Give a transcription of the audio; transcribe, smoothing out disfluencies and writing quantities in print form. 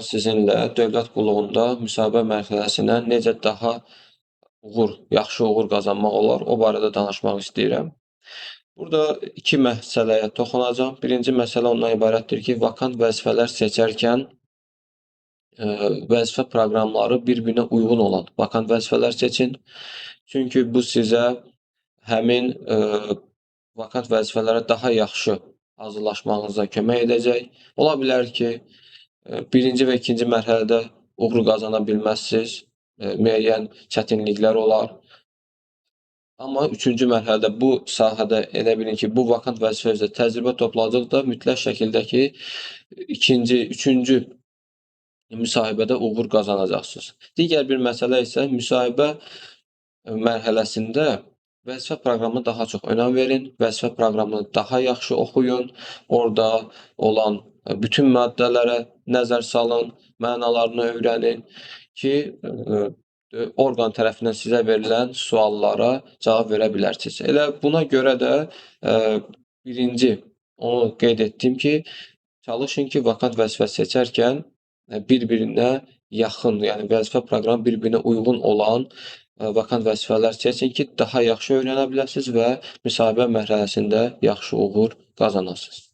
Sizinlə dövlət qulluğunda müsahibə mərhələsinə necə daha yaxşı uğur qazanmaq olar, o barədə danışmaq istəyirəm. Burada iki məsələyə toxunacağam. Birinci məsələ ondan ibarətdir ki, vakant vəzifələr seçərkən vəzifə proqramları bir-birinə uyğun olan vakant vəzifələr seçin. Çünki bu sizə həmin vakant vəzifələrə daha yaxşı hazırlaşmağınıza kömək edəcək. Ola bilər ki, birinci və ikinci mərhələdə uğur qazana bilməzsiniz, müəyyən çətinliklər olar. Amma üçüncü mərhələdə bu sahədə elə bilin ki, bu vakant vəzifə üzrə təcrübə topladıqda mütləq şəkildə ki, ikinci, üçüncü müsahibədə uğur qazanacaqsınız. Digər bir məsələ isə müsahibə mərhələsində vəzifə proqramına daha çox önəm verin, vəzifə proqramını daha yaxşı oxuyun, orada olan bütün maddələrə nəzər salın, mənalarını öyrənin ki, orqan tərəfindən sizə verilən suallara cavab verə bilərsiniz. Elə buna görə də birinci onu qeyd etdim ki, çalışın ki, vakant vəzifə seçərkən bir-birinə yaxın, yəni vəzifə proqramı bir-birinə uyğun olan vakant vəzifələr seçin ki, daha yaxşı öyrənə biləsiniz və müsahibə mərhələsində yaxşı uğur qazanasınız.